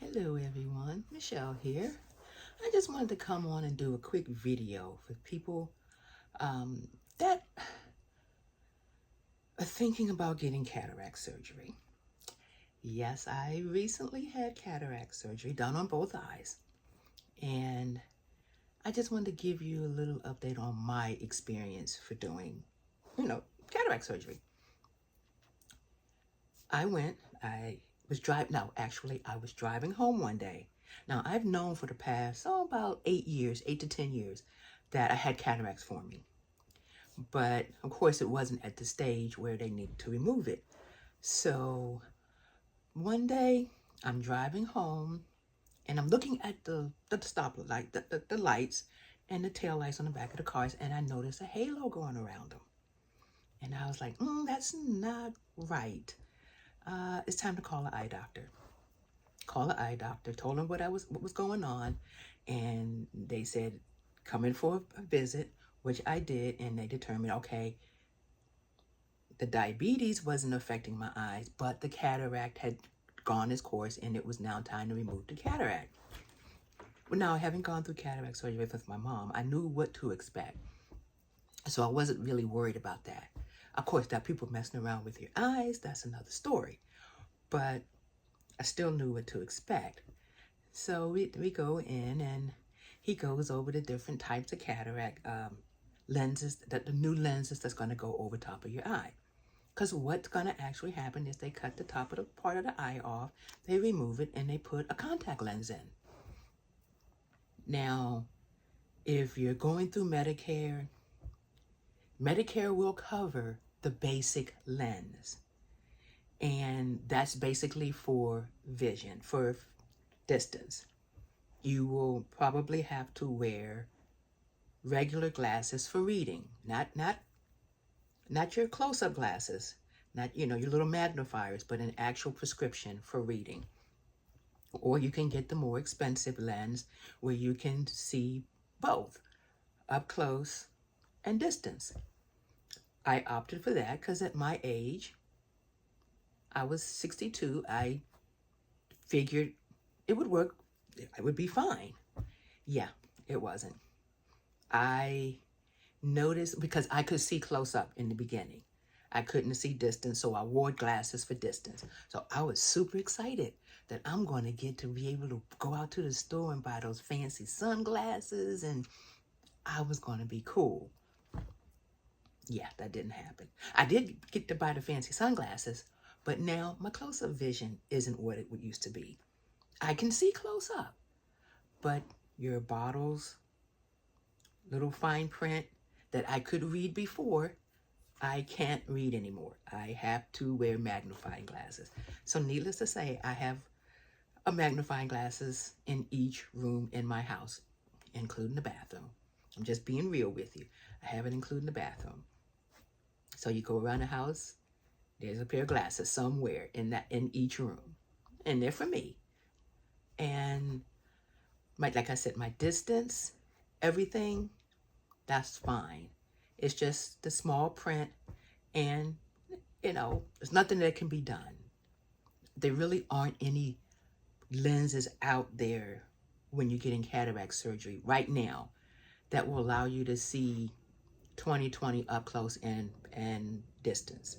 Hello everyone, Michelle here. I just wanted to come on and do a quick video for people that are thinking about getting cataract surgery. Yes, I recently had cataract surgery done on both eyes, and I just wanted to give you a little update on my experience for doing, cataract surgery. I was driving, no, actually, I was driving home one day. Now, I've known for the past, about 8 years, 8 to 10 years, that I had cataracts forming. But, of course, it wasn't at the stage where they needed to remove it. So, one day, I'm driving home, and I'm looking at the stoplight, the lights, and the tail lights on the back of the cars, and I noticed a halo going around them. And I was like, that's not right. It's time to call an eye doctor. Call an eye doctor, told them what was going on, and they said, come in for a visit, which I did, and they determined, okay, the diabetes wasn't affecting my eyes, but the cataract had gone its course, and it was now time to remove the cataract. Well, now, having gone through cataract surgery with my mom, I knew what to expect, so I wasn't really worried about that. Of course, that people messing around with your eyes, that's another story, but I still knew what to expect. So we go in, and he goes over the different types of cataract lenses, the new lenses that's going to go over top of your eye. Because what's going to actually happen is they cut the top of the part of the eye off, they remove it, and they put a contact lens in. Now, if you're going through Medicare, Medicare will cover the basic lens. And that's basically for vision, for distance. You will probably have to wear regular glasses for reading, not your close-up glasses, not your little magnifiers, but an actual prescription for reading. Or you can get the more expensive lens where you can see both up close and distance. I opted for that because at my age, I was 62, I figured it would work, I would be fine. Yeah, it wasn't. I noticed, because I could see close up in the beginning. I couldn't see distance, so I wore glasses for distance. So I was super excited that I'm going to get to be able to go out to the store and buy those fancy sunglasses, and I was going to be cool. Yeah, that didn't happen. I did get to buy the fancy sunglasses, but now my close-up vision isn't what it used to be. I can see close up, but your bottles, little fine print that I could read before, I can't read anymore. I have to wear magnifying glasses. So needless to say, I have a magnifying glasses in each room in my house, including the bathroom. I'm just being real with you. I have it including the bathroom. So you go around the house, there's a pair of glasses somewhere in each room. And they're for me. And like I said, my distance, everything, that's fine. It's just the small print, and there's nothing that can be done. There really aren't any lenses out there when you're getting cataract surgery right now that will allow you to see 20/20 up close and distance.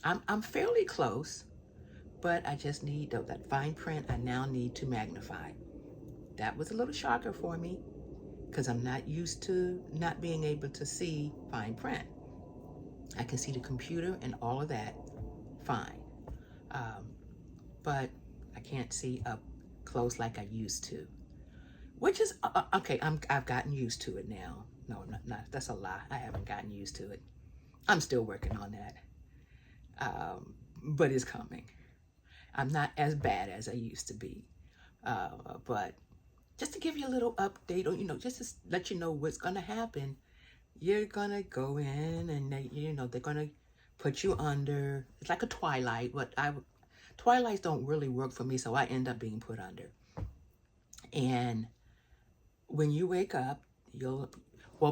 I'm fairly close, but I just need that fine print. I now need to magnify. That was a little shocker for me because I'm not used to not being able to see fine print. I can see the computer and all of that fine, but I can't see up close like I used to, which is okay. I've gotten used to it now. No, not that's a lie. I haven't gotten used to it. I'm still working on that, but it's coming. I'm not as bad as I used to be, but just to give you a little update, or just to let you know what's gonna happen. You're gonna go in, and they're gonna put you under. It's like a twilight. Twilights don't really work for me, so I end up being put under. And when you wake up,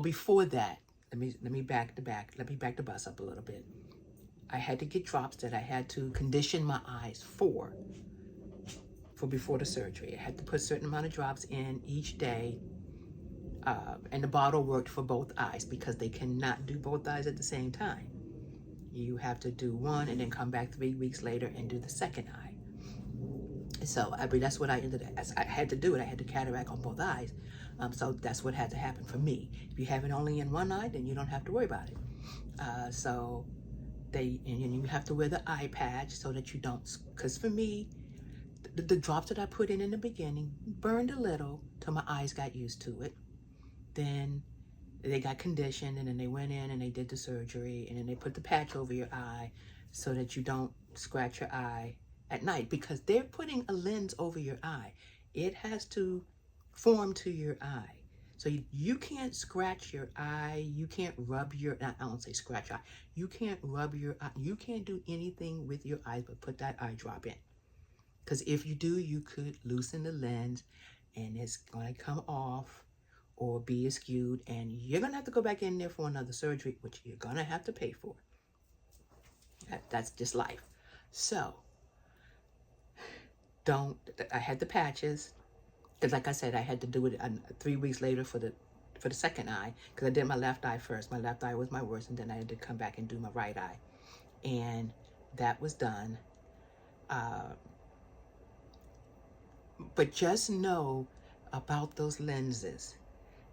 before that, let me back the bus up a little bit. I had to get drops that I had to condition my eyes for. for before the surgery. I had to put a certain amount of drops in each day, and the bottle worked for both eyes because they cannot do both eyes at the same time. You have to do one and then come back 3 weeks later and do the second eye. So I mean, that's what I ended up, I had to do it. I had to cataract on both eyes. So that's what had to happen for me. If you have it only in one eye, then you don't have to worry about it. So and you have to wear the eye patch so that you don't, because for me, the drops that I put in the beginning burned a little till my eyes got used to it. Then they got conditioned, and then they went in and they did the surgery, and then they put the patch over your eye so that you don't scratch your eye at night, because they're putting a lens over your eye. It has to form to your eye. So you can't scratch your eye. You can't rub your, I don't say scratch eye. You can't rub your eye. You can't do anything with your eyes but put that eye drop in. Because if you do, you could loosen the lens and it's going to come off or be skewed, and you're going to have to go back in there for another surgery, which you're going to have to pay for. That's just life. So, I had the patches, because like I said, I had to do it 3 weeks later for the second eye, because I did my left eye first. My left eye was my worst, and then I had to come back and do my right eye. And that was done. But just know about those lenses.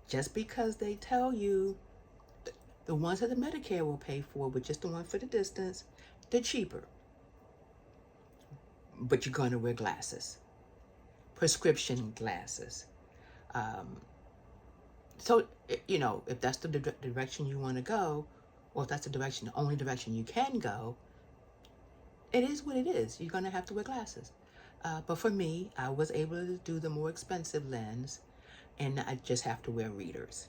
Just because they tell you the ones that the Medicare will pay for, but just the one for the distance, they're cheaper. But you're going to wear glasses, prescription glasses. So, you know, if that's the direction you want to go, or if that's the only direction you can go, it is what it is. You're going to have to wear glasses. But for me, I was able to do the more expensive lens, and I just have to wear readers.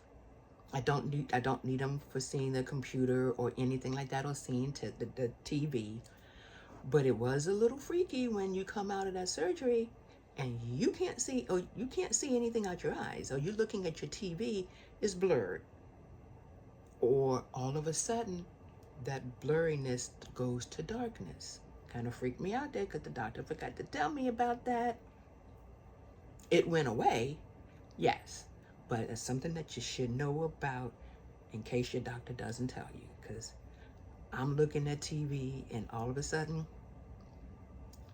I don't need them for seeing the computer or anything like that, or seeing the TV. But it was a little freaky when you come out of that surgery and you can't see anything out your eyes, or you're looking at your TV, it's blurred. Or all of a sudden, that blurriness goes to darkness. Kind of freaked me out there because the doctor forgot to tell me about that. It went away, yes, but it's something that you should know about in case your doctor doesn't tell you, because I'm looking at TV and all of a sudden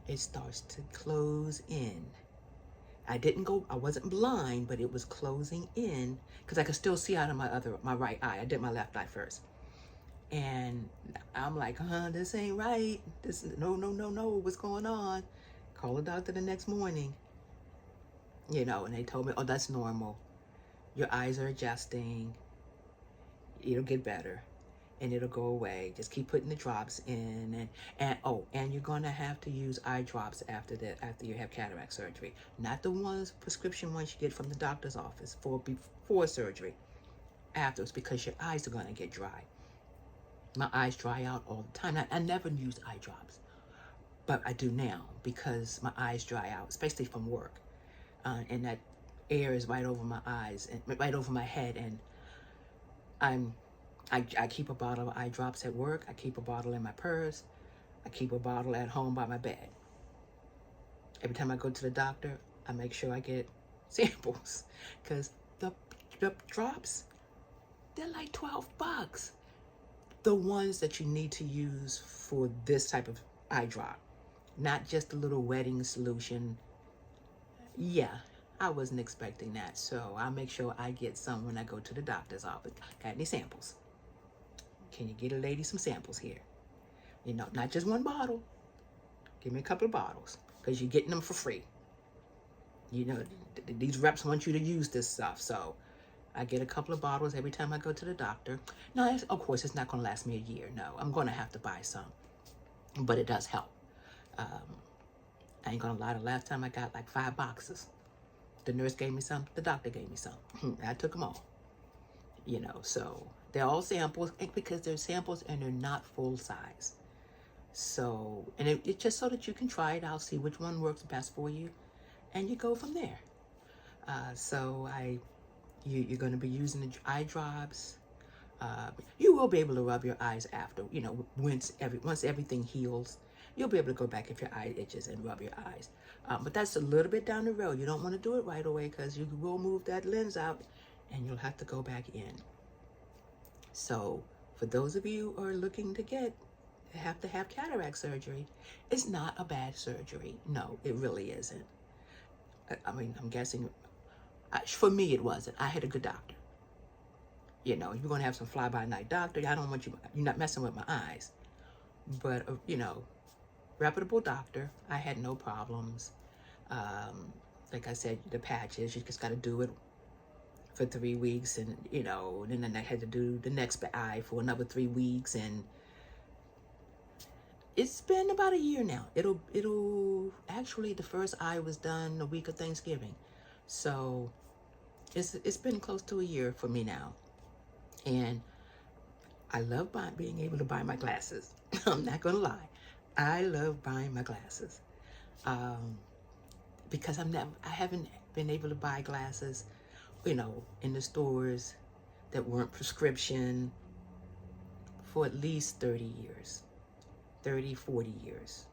it starts to close in. I wasn't blind, but it was closing in because I could still see out of my right eye. I did my left eye first. And I'm like, this ain't right. No, what's going on? Call the doctor the next morning. You know, and they told me, oh, that's normal. Your eyes are adjusting. It'll get better. And it'll go away. Just keep putting the drops in, and you're gonna have to use eye drops after you have cataract surgery. Not the prescription ones you get from the doctor's office for before surgery. Afterwards, because your eyes are gonna get dry. My eyes dry out all the time. I never use eye drops, but I do now because my eyes dry out, especially from work, and that air is right over my eyes and right over my head, and I keep a bottle of eye drops at work. I keep a bottle in my purse. I keep a bottle at home by my bed. Every time I go to the doctor, I make sure I get samples, because the drops, they're like $12. The ones that you need to use for this type of eye drop, not just a little wetting solution. Yeah, I wasn't expecting that, so I'll make sure I get some when I go to the doctor's office. Got any samples? Can you get a lady some samples here? You know, not just one bottle. Give me a couple of bottles, because you're getting them for free. You know, these reps want you to use this stuff, so I get a couple of bottles every time I go to the doctor. Now, of course, it's not going to last me a year. No, I'm going to have to buy some, but it does help. I ain't going to lie, the last time I got like 5 boxes. The nurse gave me some, the doctor gave me some. I took them all. You know, so they're all samples, because they're samples and they're not full size. So, and it's just so that you can try it out, see which one works best for you, and you go from there. You're going to be using the eye drops. You will be able to rub your eyes after, you know, once everything heals. you'll be able to go back if your eye itches and rub your eyes. But that's a little bit down the road. You don't want to do it right away because you will move that lens out and you'll have to go back in. So for those of you who are looking to have to have cataract surgery, it's not a bad surgery. No, it really isn't. I mean, I'm guessing, for me it wasn't. I had a good doctor. You know, you're going to have some fly-by-night doctor. I don't want you're not messing with my eyes. But, you know, reputable doctor. I had no problems. Like I said, the patches, you just got to do it for 3 weeks. And, you know, then I had to do the next eye for another 3 weeks. And it's been about a year now. It'll actually, the first eye was done the week of Thanksgiving. So it's been close to a year for me now. And I love being able to buy my glasses. I'm not gonna lie. I love buying my glasses. Because I haven't been able to buy glasses, you know, in the stores that weren't prescription for at least 30 years. 30, 40 years.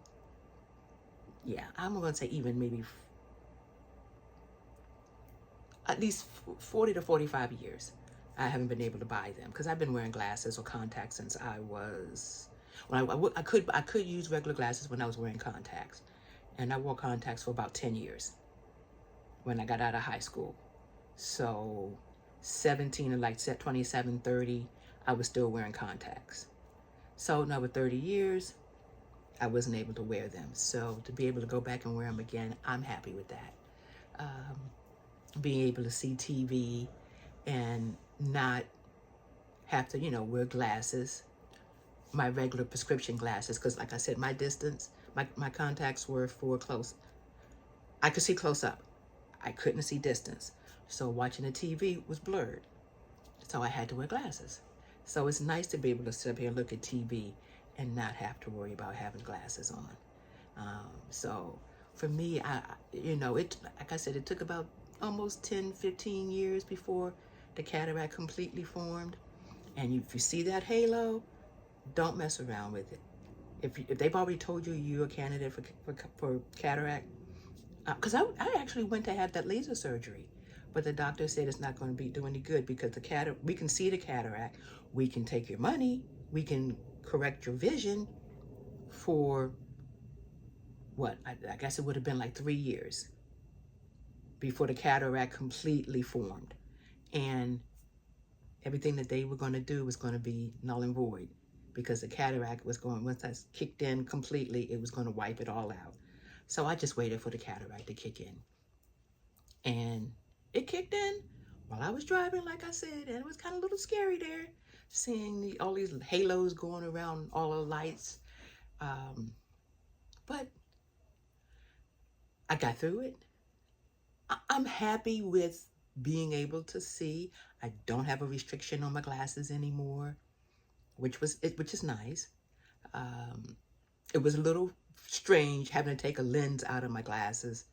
Yeah, I'm gonna say even maybe at least 40 to 45 years. I haven't been able to buy them because I've been wearing glasses or contacts since I was, when I could use regular glasses when I was wearing contacts. And I wore contacts for about 10 years when I got out of high school. So 17 and like 27, 30, I was still wearing contacts. So another 30 years, I wasn't able to wear them. So to be able to go back and wear them again, I'm happy with that. Being able to see TV and not have to, you know, wear glasses, my regular prescription glasses, because like I said, my distance, my contacts were for close. I could see close up. I couldn't see distance. So watching the TV was blurred. So I had to wear glasses. So it's nice to be able to sit up here and look at TV and not have to worry about having glasses on. So for me, you know, like I said, it took about almost 10, 15 years before the cataract completely formed. And if you see that halo, don't mess around with it. If they've already told you you're a candidate for cataract, because I actually went to have that laser surgery, but the doctor said it's not going to do any good because we can see the cataract, we can take your money, we can correct your vision for what? I guess it would have been like 3 years before the cataract completely formed. And everything that they were going to do was going to be null and void because the cataract was going, once that kicked in completely, it was going to wipe it all out. So I just waited for the cataract to kick in. And it kicked in while I was driving, like I said, and it was kind of a little scary there, seeing all these halos going around, all the lights. But I got through it. I'm happy with being able to see. I don't have a restriction on my glasses anymore, which is nice. It was a little strange having to take a lens out of my glasses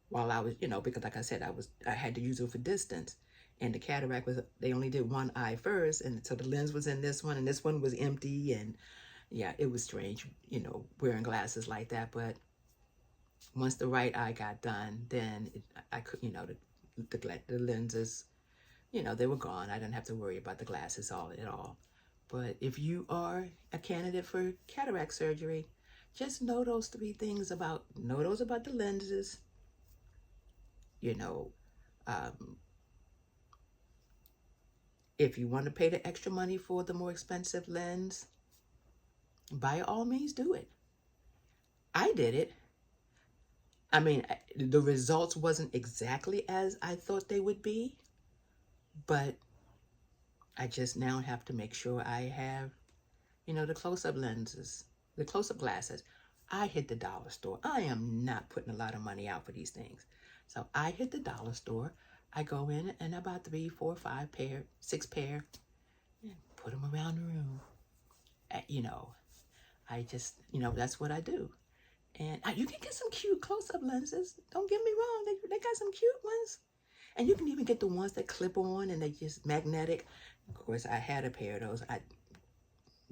while I was, you know, because like I said, I had to use it for distance, and the cataract they only did one eye first, and so the lens was in this one, and this one was empty, and yeah, it was strange, you know, wearing glasses like that. But once the right eye got done, then I could, you know, the lenses, you know, they were gone. I didn't have to worry about the glasses at all. But if you are a candidate for cataract surgery, just know those 3 things about the lenses. You know, if you want to pay the extra money for the more expensive lens, by all means do it. I did it. I mean, the results wasn't exactly as I thought they would be, but I just now have to make sure I have, you know, the close-up lenses, the close-up glasses. I hit the dollar store. I am not putting a lot of money out for these things. So I hit the dollar store. I go in and I buy 3, 4, 5 pair, 6 pair, and put them around the room. You know, I just, you know, that's what I do. And you can get some cute close-up lenses. Don't get me wrong. They got some cute ones. And you can even get the ones that clip on and they just magnetic. Of course, I had a pair of those. I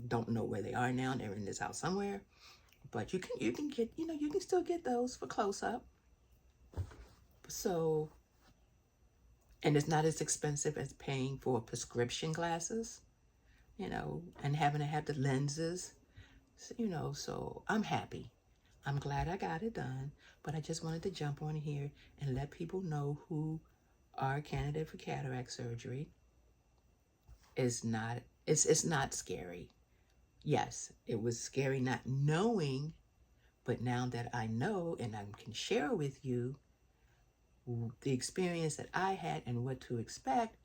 don't know where they are now. They're in this house somewhere. But you can get, you can still get those for close up. So, and it's not as expensive as paying for prescription glasses, and having to have the lenses, so I'm happy. I'm glad I got it done, but I just wanted to jump on here and let people know who are a candidate for cataract surgery. It's not scary. Yes, it was scary not knowing, but now that I know and I can share with you the experience that I had and what to expect,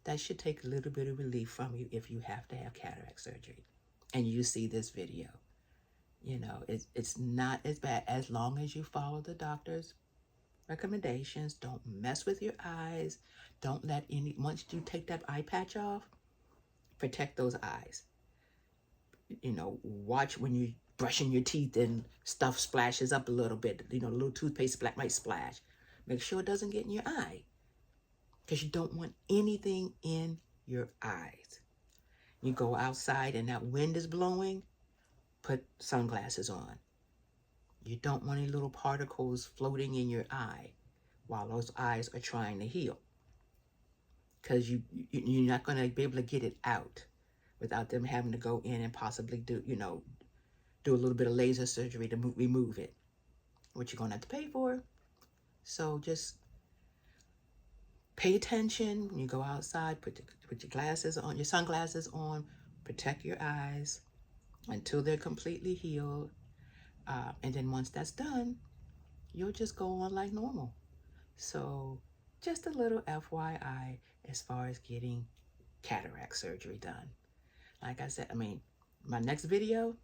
that should take a little bit of relief from you if you have to have cataract surgery and you see this video. It's not as bad as long as you follow the doctor's recommendations. Don't mess with your eyes. Don't let once you take that eye patch off, protect those eyes. Watch when you're brushing your teeth and stuff splashes up a little bit. A little toothpaste might splash. Make sure it doesn't get in your eye, because you don't want anything in your eyes. You go outside and that wind is blowing, put sunglasses on. You don't want any little particles floating in your eye while those eyes are trying to heal, because you're not going to be able to get it out without them having to go in and possibly do a little bit of laser surgery to remove it, which you're going to have to pay for. So just pay attention when you go outside. Put your glasses on, your sunglasses on. Protect your eyes until they're completely healed. And then once that's done, you'll just go on like normal. So just a little FYI as far as getting cataract surgery done. Like I said, my next video,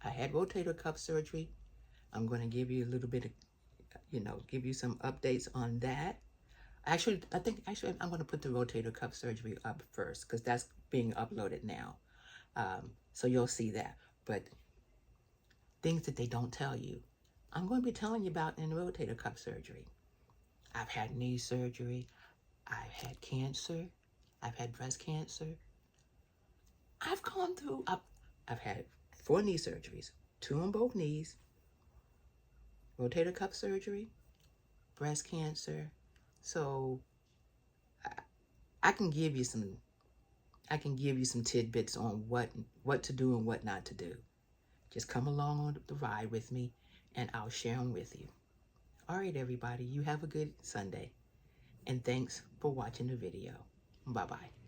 I had rotator cuff surgery. I'm going to give you a little bit of, give you some updates on that. Actually, I'm going to put the rotator cuff surgery up first, because that's being uploaded now. So you'll see that. But things that they don't tell you, I'm going to be telling you about in the rotator cuff surgery. I've had knee surgery. I've had cancer. I've had breast cancer. I've gone through, I've had 4 knee surgeries, 2 on both knees, rotator cuff surgery, breast cancer. So I can give you some tidbits on what to do and what not to do. Just come along on the ride with me and I'll share them with you. All right, everybody, you have a good Sunday. And thanks for watching the video. Bye-bye.